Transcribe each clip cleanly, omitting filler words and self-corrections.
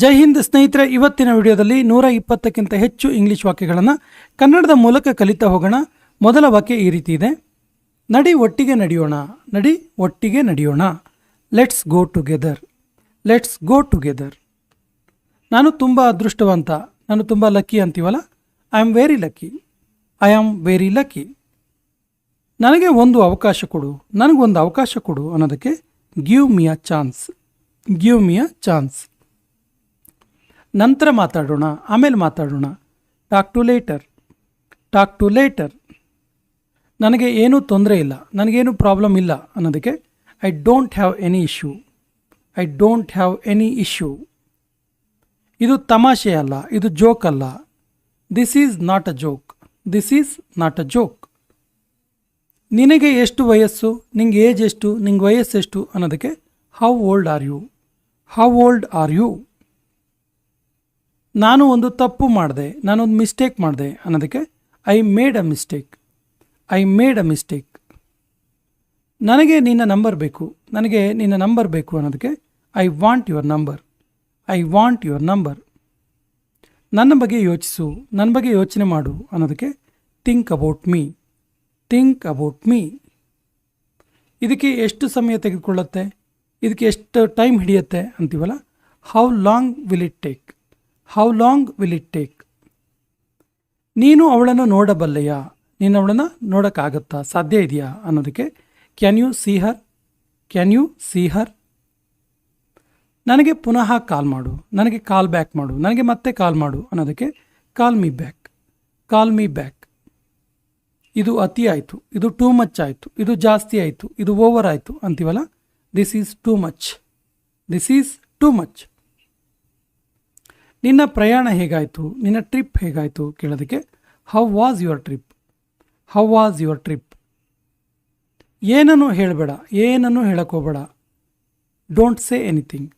ಜೈ ಹಿಂದ್ ಸ್ನೇಹಿತರೆ, ಇವತ್ತಿನ ವಿಡಿಯೋದಲ್ಲಿ 120ಕ್ಕಿಂತ ಹೆಚ್ಚು ಇಂಗ್ಲಿಷ್ ವಾಕ್ಯಗಳನ್ನು ಕನ್ನಡದ ಮೂಲಕ ಕಲಿತಾ ಹೋಗೋಣ. ಮೊದಲ ವಾಕ್ಯ ಈ ರೀತಿ ಇದೆ: ನಡಿ ಒಟ್ಟಿಗೆ ನಡೆಯೋಣ. ನಡಿ ಒಟ್ಟಿಗೆ ನಡೆಯೋಣ. Let's go together. Let's go together. ನಾನು ತುಂಬ ಅದೃಷ್ಟವಂತ, ನಾನು ತುಂಬ ಲಕ್ಕಿ ಅಂತೀವಲ್ಲ, I am very lucky. I am very lucky. ನನಗೆ ಒಂದು ಅವಕಾಶ ಕೊಡು, ನನಗೊಂದು ಅವಕಾಶ ಕೊಡು ಅನ್ನೋದಕ್ಕೆ give me a chance. Give me a chance. ನಂತರ ಮಾತಾಡೋಣ, ಆಮೇಲೆ ಮಾತಾಡೋಣ. Talk to later. Talk to later. ನನಗೆ ಏನೂ ತೊಂದರೆ ಇಲ್ಲ, ನನಗೇನು ಪ್ರಾಬ್ಲಮ್ ಇಲ್ಲ ಅನ್ನೋದಕ್ಕೆ I don't have any issue. I don't have any issue. ಇದು ತಮಾಷೆ ಅಲ್ಲ, ಇದು ಜೋಕ್ ಅಲ್ಲ. This is not a joke. This is not a joke. ನಿನಗೆ ಎಷ್ಟು ವಯಸ್ಸು, ನಿಂಗೆ ಏಜ್ ಎಷ್ಟು, ನಿಂಗೆ ವಯಸ್ಸೆಷ್ಟು ಅನ್ನೋದಕ್ಕೆ how old are you. How old are you. ನಾನು ಒಂದು ತಪ್ಪು ಮಾಡಿದೆ, ನಾನೊಂದು ಮಿಸ್ಟೇಕ್ ಮಾಡಿದೆ ಅನ್ನೋದಕ್ಕೆ I made a mistake. I made a mistake. ನನಗೆ ನಿನ್ನ ನಂಬರ್ ಬೇಕು, ನನಗೆ ನಿನ್ನ ನಂಬರ್ ಬೇಕು ಅನ್ನೋದಕ್ಕೆ I want your number. I want your number. ನನ್ನ ಬಗ್ಗೆ ಯೋಚಿಸು, ನನ್ನ ಬಗ್ಗೆ ಯೋಚನೆ ಮಾಡು ಅನ್ನೋದಕ್ಕೆ think about me. Think about me. ಇದಕ್ಕೆ ಎಷ್ಟು ಸಮಯ ತೆಗೆದುಕೊಳ್ಳುತ್ತೆ, ಇದಕ್ಕೆ ಎಷ್ಟು ಟೈಮ್ ಹಿಡಿಯುತ್ತೆ ಅಂತೀವಲ್ಲ, how long will it take. How long will it take. ನೀನು ಅವಳನ್ನು ನೋಡಬಲ್ಲೆಯಾ, ನೀನು ಅವಳನ್ನು ನೋಡೋಕ್ಕಾಗತ್ತಾ, ಸಾಧ್ಯ ಇದೆಯಾ ಅನ್ನೋದಕ್ಕೆ can you see her. Can you see her. ನನಗೆ ಪುನಃ ಕಾಲ್ ಮಾಡು, ನನಗೆ ಕಾಲ್ ಬ್ಯಾಕ್ ಮಾಡು, ನನಗೆ ಮತ್ತೆ ಕಾಲ್ ಮಾಡು ಅನ್ನೋದಕ್ಕೆ call me back. Call me back. ಇದು ಅತಿ ಆಯಿತು, ಇದು ಟೂ ಮಚ್ ಆಯಿತು, ಇದು ಜಾಸ್ತಿ ಆಯಿತು, ಇದು ಓವರ್ ಆಯಿತು ಅಂತೀವಲ್ಲ, this is too much. This is too much. ನಿನ್ನ ಪ್ರಯಾಣ ಹೇಗಾಯಿತು, ನಿನ್ನ ಟ್ರಿಪ್ ಹೇಗಾಯಿತು ಕೇಳೋದಕ್ಕೆ how was your trip. How was your trip. ಏನನ್ನು ಹೇಳಬೇಡ, ಏನನ್ನು ಹೇಳೋಕ್ಕೋಗಬೇಡ. Don't say anything.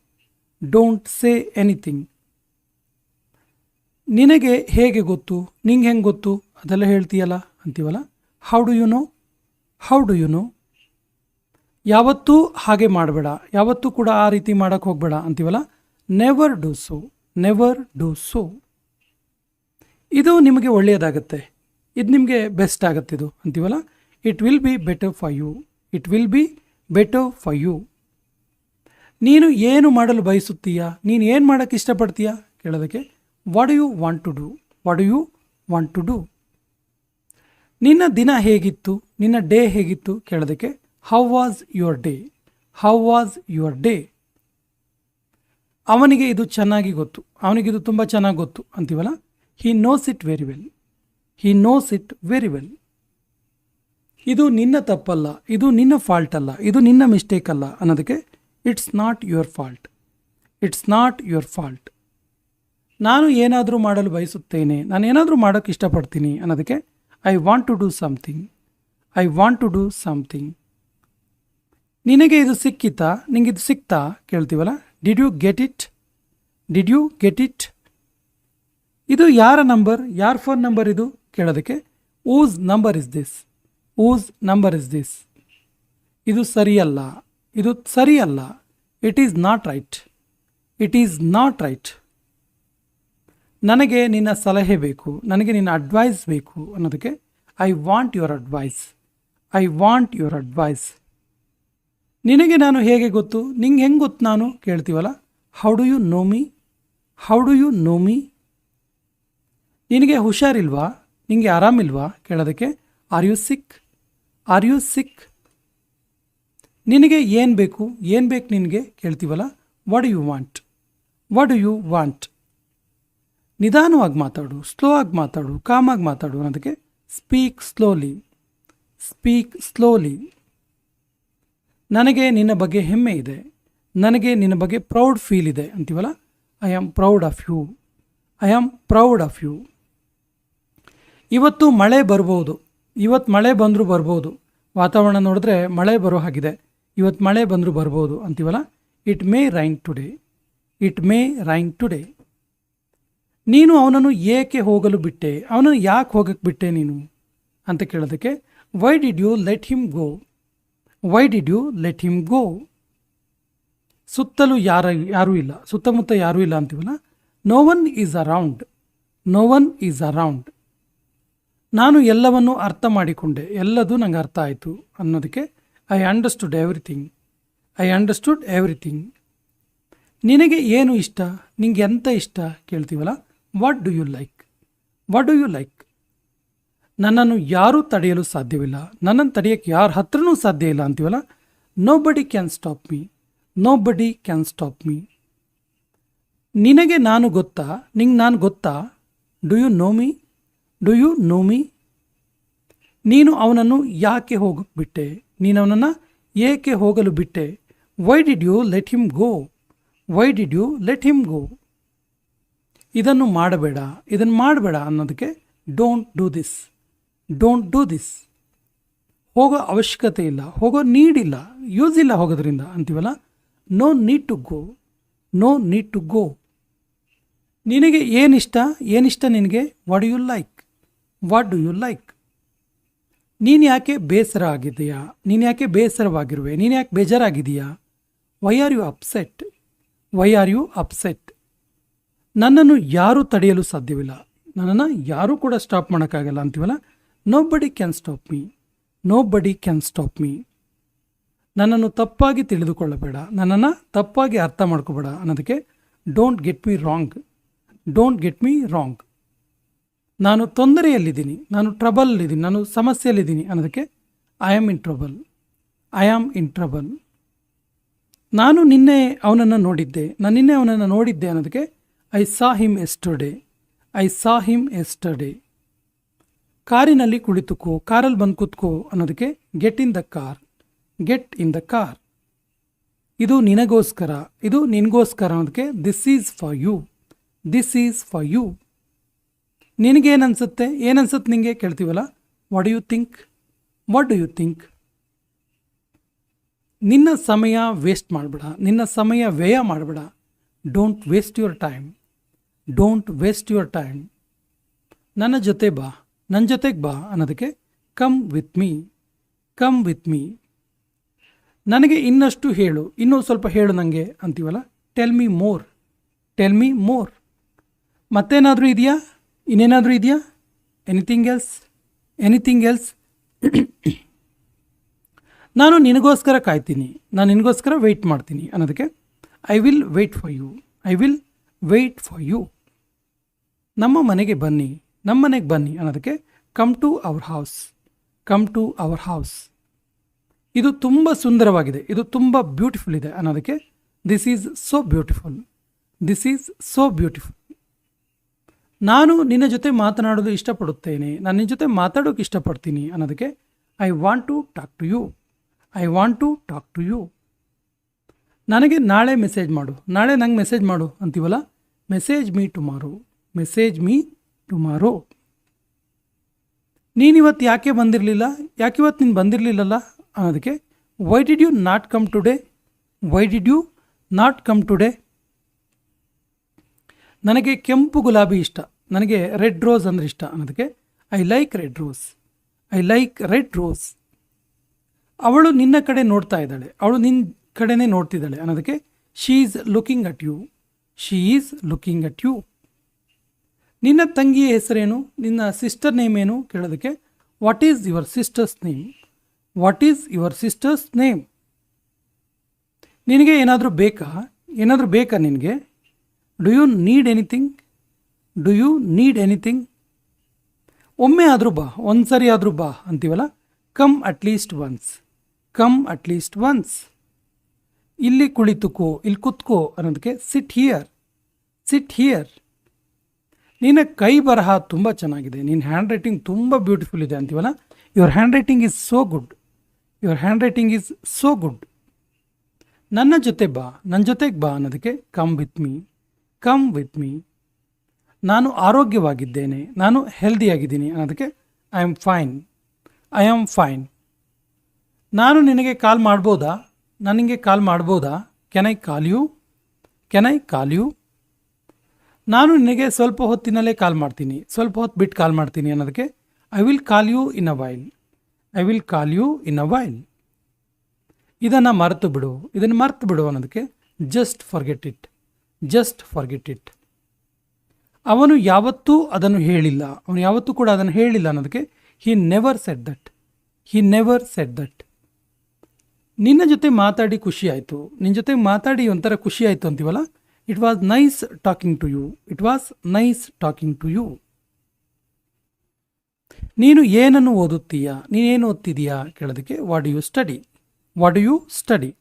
Don't say anything. ನಿನಗೆ ಹೇಗೆ ಗೊತ್ತು, ನಿಂಗೆ ಹೆಂಗೆ ಗೊತ್ತು ಅದೆಲ್ಲ ಹೇಳ್ತೀಯಲ್ಲ ಅಂತೀವಲ್ಲ, how do you know. How do you know. ಯಾವತ್ತೂ ಹಾಗೆ ಮಾಡಬೇಡ, ಯಾವತ್ತೂ ಕೂಡ ಆ ರೀತಿ ಮಾಡೋಕ್ಕೆ ಹೋಗಬೇಡ ಅಂತೀವಲ್ಲ, never do so. Never do so. ಇದು ನಿಮಗೆ ಒಳ್ಳೆಯದಾಗತ್ತೆ, ಇದು ನಿಮಗೆ ಬೆಸ್ಟ್ ಆಗುತ್ತೆ ಇದು ಅಂತೀವಲ್ಲ, it will be better for you. It will be better for you. ನೀನು ಏನು ಮಾಡಲು ಬಯಸುತ್ತೀಯಾ, ನೀನು ಏನು ಮಾಡೋಕ್ಕೆ ಇಷ್ಟಪಡ್ತೀಯಾ ಕೇಳೋದಕ್ಕೆ what do you want to do. What do you want to do. ನಿನ್ನ ದಿನ ಹೇಗಿತ್ತು, ನಿನ್ನ ಡೇ ಹೇಗಿತ್ತು ಕೇಳೋದಕ್ಕೆ how was your day. How was your day. ಅವನಿಗೆ ಇದು ಚೆನ್ನಾಗಿ ಗೊತ್ತು, ಅವನಿಗಿದು ತುಂಬ ಚೆನ್ನಾಗಿ ಗೊತ್ತು ಅಂತೀವಲ್ಲ, he knows it very well. He knows it very well. ಇದು ನಿನ್ನ ತಪ್ಪಲ್ಲ, ಇದು ನಿನ್ನ ಫಾಲ್ಟ್ ಅಲ್ಲ, ಇದು ನಿನ್ನ ಮಿಸ್ಟೇಕ್ ಅಲ್ಲ ಅನ್ನೋದಕ್ಕೆ it's not your fault. It's not your fault. ನಾನು ಏನಾದರೂ ಮಾಡಲು ಬಯಸುತ್ತೇನೆ, ನಾನು ಏನಾದರೂ ಮಾಡೋಕ್ಕೆ ಇಷ್ಟಪಡ್ತೀನಿ ಅನ್ನೋದಕ್ಕೆ I want to do something. I want to do something. ನಿನಗೆ ಇದು ಸಿಕ್ಕಿತಾ, ನಿಂಗೆ ಇದು ಸಿಕ್ತಾ ಕೇಳ್ತೀವಲ್ಲ, did you get it. Did you get it. ಇದು ಯಾರ ನಂಬರ್, ಯಾರ ಫೋನ್ ನಂಬರ್ ಇದು ಕೇಳೋದಕ್ಕೆ whose number is this. Whose number is this. ಇದು ಸರಿಯಲ್ಲ, ಇದು ಸರಿಯಲ್ಲ. It is not right. It is not right. ನನಗೆ ನಿನ್ನ ಸಲಹೆ ಬೇಕು, ನನಗೆ ನಿನ್ನ ಅಡ್ವೈಸ್ ಬೇಕು ಅನ್ನೋದಕ್ಕೆ I want your advice. I want your advice. ನಿನಗೆ ನಾನು ಹೇಗೆ ಗೊತ್ತು, ನಿಂಗೆ ಹೆಂಗೆ ಗೊತ್ತು ನಾನು ಕೇಳ್ತೀವಲ್ಲ, how do you know me. How do you know me. ನಿನಗೆ ಹುಷಾರಿಲ್ವಾ, ನಿನಗೆ ಆರಾಮಿಲ್ವಾ ಕೇಳೋದಕ್ಕೆ are you sick. Are you sick. ನಿನಗೆ ಏನು ಬೇಕು, ಏನು ಬೇಕು ನಿನಗೆ ಕೇಳ್ತೀವಲ್ಲ, what do you want. What do you want. ನಿಧಾನವಾಗಿ ಮಾತಾಡು, ಸ್ಲೋ ಆಗಿ ಮಾತಾಡು, ಕಾಮಾಗಿ ಮಾತಾಡು ಅನ್ನೋದಕ್ಕೆ ಸ್ಪೀಕ್ ಸ್ಲೋಲಿ. Speak slowly. ನನಗೆ ನಿನ್ನ ಬಗ್ಗೆ ಹೆಮ್ಮೆ ಇದೆ, ನನಗೆ ನಿನ್ನ ಬಗ್ಗೆ ಪ್ರೌಡ್ ಫೀಲ್ ಇದೆ ಅಂತೀವಲ್ಲ, I am proud of you. I am proud of you. ಇವತ್ತು ಮಳೆ ಬರ್ಬೋದು, ಇವತ್ತು ಮಳೆ ಬಂದರೂ ಬರ್ಬೋದು, ವಾತಾವರಣ ನೋಡಿದ್ರೆ ಮಳೆ ಬರೋ ಹಾಗಿದೆ, ಇವತ್ತು ಮಳೆ ಬಂದರೂ ಬರ್ಬೋದು ಅಂತೀವಲ್ಲ, it may rain today. It may rain today. ನೀನು ಅವನನ್ನು ಏಕೆ ಹೋಗಲು ಬಿಟ್ಟೆ, ಅವನನ್ನು ಯಾಕೆ ಹೋಗಕ್ಕೆ ಬಿಟ್ಟೆ ನೀನು ಅಂತ ಕೇಳೋದಕ್ಕೆ why did you let him go. Why did you let him go. ಸುತ್ತಲೂ ಯಾರೂ ಇಲ್ಲ, ಸುತ್ತಮುತ್ತ ಯಾರೂ ಇಲ್ಲ ಅಂತೀವಲ್ಲ, no one is around, no one is around. ನಾನು ಎಲ್ಲವನ್ನು ಅರ್ಥ ಮಾಡಿಕೊಂಡೆ, ಎಲ್ಲದೂ ನಂಗೆ ಅರ್ಥ ಆಯಿತು ಅನ್ನೋದಕ್ಕೆ I understood everything, I understood everything. ನಿನಗೆ ಏನು ಇಷ್ಟ, ನಿಂಗೆ ಎಂತ ಇಷ್ಟ ಕೇಳ್ತೀವಲ್ಲ, what do you like, what do you like. ನನ್ನನ್ನು ಯಾರೂ ತಡೆಯಲು ಸಾಧ್ಯವಿಲ್ಲ, ನನ್ನನ್ನು ತಡೆಯೋಕ್ಕೆ ಯಾರ ಹತ್ರನೂ ಸಾಧ್ಯ ಇಲ್ಲ ಅಂತೀವಲ್ಲ, nobody can stop me, nobody can stop me. ನಿನಗೆ ನಾನು ಗೊತ್ತಾ, ನಿಂಗೆ ನಾನು ಗೊತ್ತಾ, do you know me, do you know me. ನೀನು ಅವನನ್ನು ಯಾಕೆ ಹೋಗಕ್ಕೆ ಬಿಟ್ಟೆ, ನೀನು ಅವನನ್ನು ಏಕೆ ಹೋಗಲು ಬಿಟ್ಟೆ. Why did you let him go, why did you let him go. ಇದನ್ನು ಮಾಡಬೇಡ, ಇದನ್ನು ಮಾಡಬೇಡ ಅನ್ನೋದಕ್ಕೆ don't do this, don't do this. ಹೋಗೋ ಅವಶ್ಯಕತೆ ಇಲ್ಲ, ಹೋಗೋ ನೀಡಿಲ್ಲ, ಯೂಸ್ ಇಲ್ಲ ಹೋಗೋದ್ರಿಂದ ಅಂತೀವಲ್ಲ, no need to go, no need to go. ನಿನಗೆ ಏನಿಷ್ಟ ನಿನಗೆ, what do you like, what do you like. ನೀನು ಯಾಕೆ ಬೇಸರ ಆಗಿದೆಯಾ, ನೀನು ಯಾಕೆ ಬೇಸರವಾಗಿರುವೆ, ನೀನು ಯಾಕೆ ಬೇಜಾರಾಗಿದೆಯಾ. Why are you upset, why are you upset. ನನ್ನನ್ನು ಯಾರೂ ತಡೆಯಲು ಸಾಧ್ಯವಿಲ್ಲ, ನನ್ನನ್ನು ಯಾರೂ ಕೂಡ ಸ್ಟಾಪ್ ಮಾಡೋಕ್ಕಾಗಲ್ಲ ಅಂತೀವಲ್ಲ, nobody can stop me, nobody can stop me. ನನ್ನನ್ನು ತಪ್ಪಾಗಿ ತಿಳಿದುಕೊಳ್ಳಬೇಡ, ನನ್ನನ್ನು ತಪ್ಪಾಗಿ ಅರ್ಥ ಮಾಡ್ಕೋಬೇಡ ಅನ್ನೋದಕ್ಕೆ don't get me wrong, don't get me wrong. ನಾನು ತೊಂದರೆಯಲ್ಲಿದ್ದೀನಿ, ನಾನು ಟ್ರಬಲಲ್ಲಿದ್ದೀನಿ, ನಾನು ಸಮಸ್ಯೆಯಲ್ಲಿದ್ದೀನಿ ಅನ್ನೋದಕ್ಕೆ I am in trouble, I am in trouble. ನಾನು ನಿನ್ನೆ ಅವನನ್ನು ನೋಡಿದ್ದೆ, ನಾನು ನಿನ್ನೆ ಅವನನ್ನು ನೋಡಿದ್ದೆ ಅನ್ನೋದಕ್ಕೆ I saw him yesterday, I saw him yesterday. ಕಾರಿನಲ್ಲಿ ಕುಳಿತುಕೋ, ಕಾರಲ್ಲಿ ಬಂದು ಕೂತ್ಕೋ ಅನ್ನೋದಕ್ಕೆ get in the car, get in the car. ಇದು ನಿನಗೋಸ್ಕರ, ಇದು ನಿನಗೋಸ್ಕರ ಅನ್ನೋದಕ್ಕೆ this is for you, this is for you. ನಿನಗೇನನ್ಸುತ್ತೆ, ಏನನ್ಸುತ್ತೆ ನಿನಗೆ ಕೇಳ್ತೀವಲ್ಲ, what do you think, what do you think. ನಿನ್ನ ಸಮಯ ವೇಸ್ಟ್ ಮಾಡಬೇಡ, ನಿನ್ನ ಸಮಯ ವ್ಯಯ ಮಾಡಬೇಡ. Don't waste your time, don't waste your time. ನನ್ನ ಜೊತೆ ಬಾ, ನನ್ನ ಜೊತೆಗೆ ಬಾ ಅನ್ನೋದಕ್ಕೆ come with me, come with me. ನನಗೆ ಇನ್ನಷ್ಟು ಹೇಳು, ಇನ್ನೂ ಸ್ವಲ್ಪ ಹೇಳು ನನಗೆ ಅಂತೀವಲ್ಲ, tell me more, tell me more. ಮತ್ತೇನಾದರೂ ಇದೆಯಾ, ಇನ್ನೇನಾದರೂ ಇದೆಯಾ, ಎನಿಥಿಂಗ್ ಎಲ್ಸ್, ಎನಿಥಿಂಗ್ ಎಲ್ಸ್. ನಾನು ನಿನಗೋಸ್ಕರ ಕಾಯ್ತೀನಿ, ನಾನು ನಿನಗೋಸ್ಕರ ವೆಯ್ಟ್ ಮಾಡ್ತೀನಿ ಅನ್ನೋದಕ್ಕೆ I will wait for you, I will wait for you. ನಮ್ಮ ಮನೆಗೆ ಬನ್ನಿ, ನಮ್ಮ ಮನೆಗೆ ಬನ್ನಿ ಅನ್ನೋದಕ್ಕೆ come to our house, come to our house. ಇದು ತುಂಬ ಸುಂದರವಾಗಿದೆ, ಇದು ತುಂಬ ಬ್ಯೂಟಿಫುಲ್ ಇದೆ ಅನ್ನೋದಕ್ಕೆ this is so beautiful, this is so beautiful. ನಾನು ನಿನ್ನ ಜೊತೆ ಮಾತನಾಡಲು ಇಷ್ಟಪಡುತ್ತೇನೆ, ನಾನು ನಿನ್ನ ಜೊತೆ ಮಾತಾಡೋಕೆ ಇಷ್ಟಪಡ್ತೀನಿ ಅನ್ನೋದಕ್ಕೆ I want to talk to you, I want to talk to you. ನನಗೆ ನಾಳೆ ಮೆಸೇಜ್ ಮಾಡು, ನಾಳೆ ನಂಗೆ ಮೆಸೇಜ್ ಮಾಡು ಅಂತೀವಲ್ಲ, message me tomorrow, message me tomorrow. ನೀನಿವತ್ತು ಯಾಕೆ ಬಂದಿರಲಿಲ್ಲ, ಯಾಕೆ ಇವತ್ತು ನೀನು ಬಂದಿರಲಿಲ್ಲಲ್ಲ ಅನ್ನೋದಕ್ಕೆ why did you not come today, why did you not come today. ನನಗೆ ಕೆಂಪು ಗುಲಾಬಿ ಇಷ್ಟ, ನನಗೆ ರೆಡ್ ರೋಸ್ ಅಂದರೆ ಇಷ್ಟ ಅನ್ನೋದಕ್ಕೆ I like red rose, I like red rose. ಅವಳು ನಿನ್ನ ಕಡೆ ನೋಡ್ತಾ ಇದ್ದಾಳೆ, ಅವಳು ನಿನ್ನ ಕಡೆನೇ ನೋಡ್ತಿದ್ದಾಳೆ ಅನ್ನೋದಕ್ಕೆ she is looking at you, she is looking at you. ನಿನ್ನ ತಂಗಿಯ ಹೆಸರೇನು, ನಿನ್ನ ಸಿಸ್ಟರ್ ನೇಮ್ ಏನು ಕೇಳೋದಕ್ಕೆ what is your sister's name, what is your sister's name. ನಿನಗೆ ಏನಾದರೂ ಬೇಕಾ, ಏನಾದರೂ ಬೇಕಾ ನಿನಗೆ. Do you need anything, do you need anything. ಒಮ್ಮೆ ಆದರೂ ಬಾ, ಒಂದು ಸರಿ ಆದರೂ ಬಾ ಅಂತೀವಲ್ಲ, come at least once, come at least once. ಇಲ್ಲಿ ಕುಳಿತುಕೋ, ಇಲ್ಲಿ ಕುತ್ಕೋ ಅನ್ನೋದಕ್ಕೆ ಸಿಟ್ ಹಿಯರ್, ಸಿಟ್ ಹಿಯರ್. ನಿನ್ನ ಕೈ ಬರಹ ತುಂಬ ಚೆನ್ನಾಗಿದೆ, ನಿನ್ನ ಹ್ಯಾಂಡ್ ರೈಟಿಂಗ್ ತುಂಬ ಬ್ಯೂಟಿಫುಲ್ ಇದೆ ಅಂತೀವಲ್ಲ, your handwriting is so good, your handwriting is so good. ನನ್ನ ಜೊತೆ ಬಾ, ನನ್ನ ಜೊತೆಗೆ ಬಾ ಅನ್ನೋದಕ್ಕೆ come with me, come with me. ನಾನು ಆರೋಗ್ಯವಾಗಿದ್ದೇನೆ, ನಾನು ಹೆಲ್ದಿಯಾಗಿದ್ದೀನಿ ಅನ್ನೋದಕ್ಕೆ I am fine, I am fine. ನಾನು ನಿನಗೆ ಕಾಲ್ ಮಾಡ್ಬೋದಾ, ನಾನು ನಿನಗೆ ಕಾಲ್ ಮಾಡ್ಬೋದಾ, can I call you, can I call you. ನಾನು ನಿನಗೆ ಸ್ವಲ್ಪ ಹೊತ್ತಿನಲ್ಲೇ ಕಾಲ್ ಮಾಡ್ತೀನಿ, ಸ್ವಲ್ಪ ಹೊತ್ತು ಬಿಟ್ಟು ಕಾಲ್ ಮಾಡ್ತೀನಿ ಅನ್ನೋದಕ್ಕೆ I will call you in a while, I will call you in a while. ಇದನ್ನು ಮರೆತು ಬಿಡು, ಇದನ್ನು ಮರೆತು ಬಿಡು ಅನ್ನೋದಕ್ಕೆ just forget it, just forget it. ಅವನು ಯಾವತ್ತೂ ಅದನ್ನು ಹೇಳಿಲ್ಲ, ಅವನು ಯಾವತ್ತೂ ಕೂಡ ಅದನ್ನು ಹೇಳಿಲ್ಲ ಅನ್ನೋದಕ್ಕೆ he never said that, he never said that. ನಿನ್ನ ಜೊತೆ ಮಾತಾಡಿ ಖುಷಿ ಆಯಿತು, ನಿನ್ನ ಜೊತೆ ಮಾತಾಡಿ ಒಂಥರ ಖುಷಿ ಆಯಿತು ಅಂತೀವಲ್ಲ, it was nice talking to you, it was nice talking to you. ನೀನು ಏನನ್ನು ಓದುತ್ತೀಯಾ, ನೀನೇನು ಓದ್ತಿದೀಯಾ ಕೇಳೋದಕ್ಕೆ what do you study, what do you study.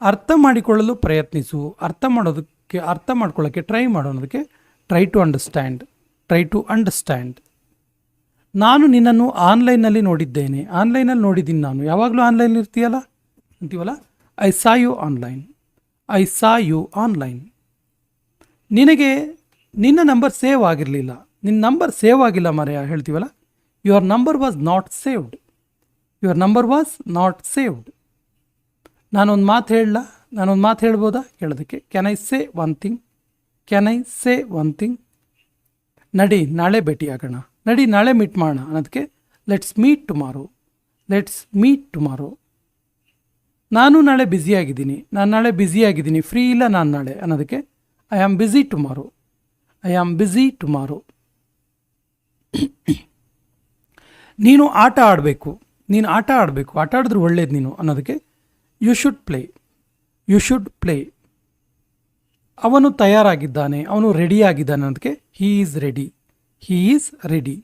ಅರ್ಥ ಮಾಡಿಕೊಳ್ಳಲು ಪ್ರಯತ್ನಿಸು, ಅರ್ಥ ಮಾಡ್ಕೊಳ್ಳೋಕ್ಕೆ ಟ್ರೈ ಮಾಡೋದಕ್ಕೆ try to understand, try to understand. ನಾನು ನಿನ್ನನ್ನು ಆನ್ಲೈನಲ್ಲಿ ನೋಡಿದ್ದೇನೆ, ಆನ್ಲೈನಲ್ಲಿ ನೋಡಿದ್ದೀನಿ ನಾನು, ಯಾವಾಗಲೂ ಆನ್ಲೈನ್ ಇರ್ತೀಯಲ್ಲ ಅಂತೀವಲ್ಲ, I saw you online, I saw you online. ನಿನಗೆ ನಿನ್ನ ನಂಬರ್ ಸೇವ್ ಆಗಿರಲಿಲ್ಲ, ನಿನ್ನ ನಂಬರ್ ಸೇವ್ ಆಗಿಲ್ಲ ಮರೆಯ ಹೇಳ್ತೀವಲ್ಲ, your number was not saved, your number was not saved. ನಾನೊಂದು ಮಾತು ಹೇಳಲ್ಲ, ನಾನೊಂದು ಮಾತು ಹೇಳ್ಬೋದಾ ಕೇಳೋದಕ್ಕೆ can I say one thing, can I say one thing. ನಡಿ ನಾಳೆ ಭೇಟಿಯಾಗೋಣ, ನಡಿ ನಾಳೆ ಮೀಟ್ ಮಾಡೋಣ ಅನ್ನೋದಕ್ಕೆ let's meet tomorrow, let's meet tomorrow. ನಾನು ನಾಳೆ ಬ್ಯುಸಿಯಾಗಿದ್ದೀನಿ, ನಾನು ನಾಳೆ ಬ್ಯುಸಿಯಾಗಿದ್ದೀನಿ, ಫ್ರೀ ಇಲ್ಲ ನಾನು ನಾಳೆ ಅನ್ನೋದಕ್ಕೆ I am busy tomorrow, I am busy tomorrow. ನೀನು ಆಟ ಆಡಬೇಕು, ನೀನು ಆಟ ಆಡಬೇಕು, ಆಟ ಆಡಿದ್ರೆ ಒಳ್ಳೇದು ನೀನು ಅನ್ನೋದಕ್ಕೆ you should play, you should play. ಅವನು ತಯಾರಾಗಿದ್ದಾನೆ, ಅವನು ರೆಡಿಯಾಗಿದ್ದಾನೆ ಅನ್ನೋದಕ್ಕೆ he is ready, he is ready.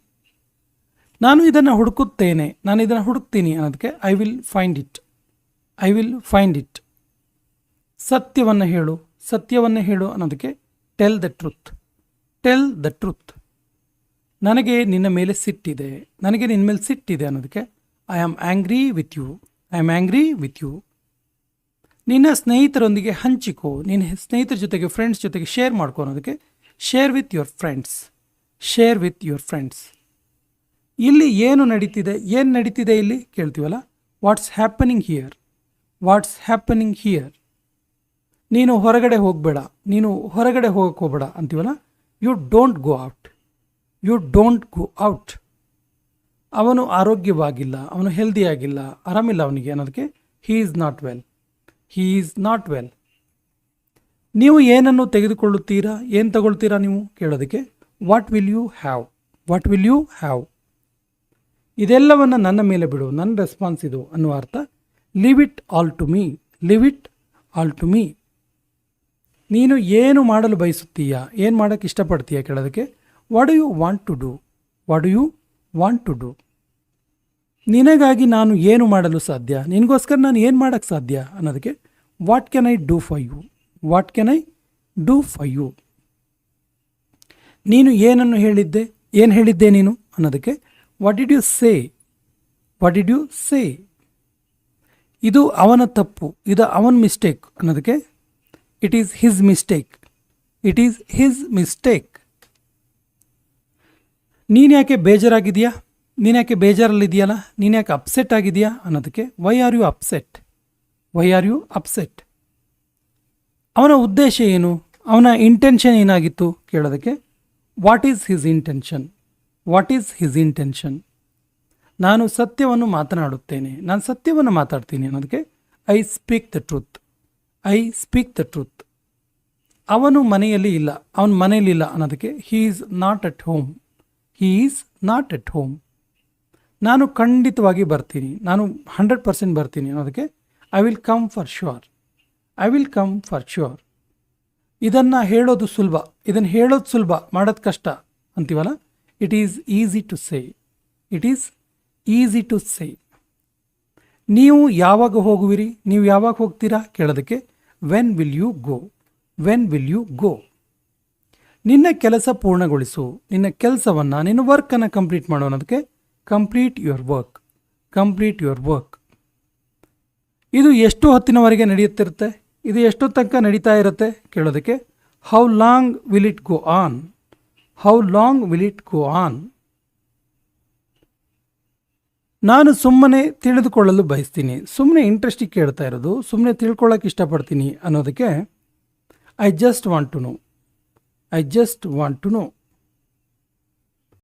ನಾನು ಇದನ್ನು ಹುಡುಕುತ್ತೇನೆ, ನಾನು ಇದನ್ನು ಹುಡುಕ್ತೀನಿ ಅನ್ನೋದಕ್ಕೆ I will find it, I will find it. ಸತ್ಯವನ್ನು ಹೇಳು, ಸತ್ಯವನ್ನು ಹೇಳು ಅನ್ನೋದಕ್ಕೆ tell the truth, tell the truth. ನನಗೆ ನಿನ್ನ ಮೇಲೆ ಸಿಟ್ಟಿದೆ, ನನಗೆ ನಿನ್ನ ಮೇಲೆ ಸಿಟ್ಟಿದೆ ಅನ್ನೋದಕ್ಕೆ I am angry with you, I am angry with you. ನಿನ್ನ ಸ್ನೇಹಿತರೊಂದಿಗೆ ಹಂಚಿಕೋ, ನಿನ್ನ ಸ್ನೇಹಿತರ ಜೊತೆಗೆ ಫ್ರೆಂಡ್ಸ್ ಜೊತೆಗೆ ಶೇರ್ ಮಾಡ್ಕೊ ಅನ್ನೋದಕ್ಕೆ share with your friends, share with your friends. ಇಲ್ಲಿ ಏನು ನಡೀತಿದೆ ಇಲ್ಲಿ ಕೇಳ್ತೀವಲ್ಲ, what's happening here, what's happening here. ನೀನು ಹೊರಗಡೆ ಹೋಗಬೇಡ, ನೀನು ಹೊರಗಡೆ ಹೋಗಕ್ಕೆ ಹೋಗಬೇಡ ಅಂತೀವಲ್ಲ, you don't go out, you don't go out. ಅವನು ಆರೋಗ್ಯವಾಗಿಲ್ಲ, ಅವನು ಹೆಲ್ದಿ ಆಗಿಲ್ಲ, ಆರಾಮಿಲ್ಲ ಅವನಿಗೆ ಅನ್ನೋದಕ್ಕೆ he is not well, he is not well. ನೀವು ಏನನ್ನು ತೆಗೆದುಕೊಳ್ಳುತ್ತೀರಾ, ಏನು ತಗೊಳ್ತೀರಾ ನೀವು ಕೇಳೋದಕ್ಕೆ what will you have, what will you have. ಇದೆಲ್ಲವನ್ನು ನನ್ನ ಮೇಲೆ ಬಿಡು, ನನ್ನ ರೆಸ್ಪಾನ್ಸ್ ಇದು ಅನ್ನುವ ಅರ್ಥ. Leave it all to me, leave it all to me. ನೀನು ಏನು ಮಾಡಲು ಬಯಸುತ್ತೀಯಾ, ಏನು ಮಾಡೋಕ್ಕೆ ಇಷ್ಟಪಡ್ತೀಯಾ ಕೇಳೋದಕ್ಕೆ what do you want to do, what do you want to do. ನಿನಗಾಗಿ ನಾನು ಏನು ಮಾಡಲು ಸಾಧ್ಯ, ನಿನಗೋಸ್ಕರ ನಾನು ಏನು ಮಾಡೋಕ್ಕೆ ಸಾಧ್ಯ ಅನ್ನೋದಕ್ಕೆ what can I do for you, what can I do for you. ನೀನು ಏನನ್ನು ಹೇಳಿದ್ದೆ, ಏನು ಹೇಳಿದ್ದೆ ನೀನು ಅನ್ನೋದಕ್ಕೆ what did you say, what did you say. ಇದು ಅವನ ತಪ್ಪು, ಇದು ಅವನ ಮಿಸ್ಟೇಕ್ ಅನ್ನೋದಕ್ಕೆ it is his mistake, it is his mistake. ನೀನು ಯಾಕೆ ಬೇಜಾರಾಗಿದೆಯಾ, ನೀನು ಯಾಕೆ ಬೇಜಾರಲ್ಲಿದೆಯಲ್ಲ, ನೀನು ಯಾಕೆ ಅಪ್ಸೆಟ್ ಆಗಿದೆಯಾ ಅನ್ನೋದಕ್ಕೆ why are you upset, why are you upset. ಅವನ ಉದ್ದೇಶ ಏನು, ಅವನ ಇಂಟೆನ್ಷನ್ ಏನಾಗಿತ್ತು ಕೇಳೋದಕ್ಕೆ what is his intention, what is his intention. ನಾನು ಸತ್ಯವನ್ನು ಮಾತನಾಡುತ್ತೇನೆ, ನಾನು ಸತ್ಯವನ್ನು ಮಾತಾಡ್ತೀನಿ ಅನ್ನೋದಕ್ಕೆ I speak the truth, I speak the truth. ಅವನು ಮನೆಯಲ್ಲಿ ಇಲ್ಲ, ಅವನ ಮನೆಯಲ್ಲಿಲ್ಲ ಅನ್ನೋದಕ್ಕೆ he is not at home, he is not at home. ನಾನು ಖಂಡಿತವಾಗಿ ಬರ್ತೀನಿ, ನಾನು 100% ಬರ್ತೀನಿ ಅನ್ನೋದಕ್ಕೆ I will come for sure, I will come for sure. ಇದನ್ನು ಹೇಳೋದು ಸುಲಭ, ಇದನ್ನು ಹೇಳೋದು ಸುಲಭ, ಮಾಡೋದು ಕಷ್ಟ ಅಂತೀವಲ್ಲ, it is easy to say, it is easy to say. ನೀವು ಯಾವಾಗ ಹೋಗುವಿರಿ, ನೀವು ಯಾವಾಗ ಹೋಗ್ತೀರಾ ಕೇಳೋದಕ್ಕೆ when will you go, when will you go. ನಿನ್ನ ಕೆಲಸ ಪೂರ್ಣಗೊಳಿಸು, ನಿನ್ನ ಕೆಲಸವನ್ನು, ನಿನ್ನ ವರ್ಕನ್ನು ಕಂಪ್ಲೀಟ್ ಮಾಡೋ ಅನ್ನೋದಕ್ಕೆ complete your work, complete your work. ಇದು ಎಷ್ಟು ಹೊತ್ತಿನವರೆಗೆ ನಡೆಯುತ್ತಿರುತ್ತೆ, ಇದು ಎಷ್ಟು ತನಕ ನಡೀತಾ ಇರುತ್ತೆ ಕೇಳೋದಕ್ಕೆ how long will it go on, how long will it go on. ನಾನು ಸುಮ್ಮನೆ ತಿಳಿದುಕೊಳ್ಳಲು ಬಯಸ್ತೀನಿ, ಸುಮ್ಮನೆ ಇಂಟ್ರೆಸ್ಟಿಗೆ ಕೇಳ್ತಾ ಇರೋದು, ಸುಮ್ಮನೆ ತಿಳ್ಕೊಳ್ಳೋಕೆ ಇಷ್ಟಪಡ್ತೀನಿ ಅನ್ನೋದಕ್ಕೆ I just want to know, I just want to no.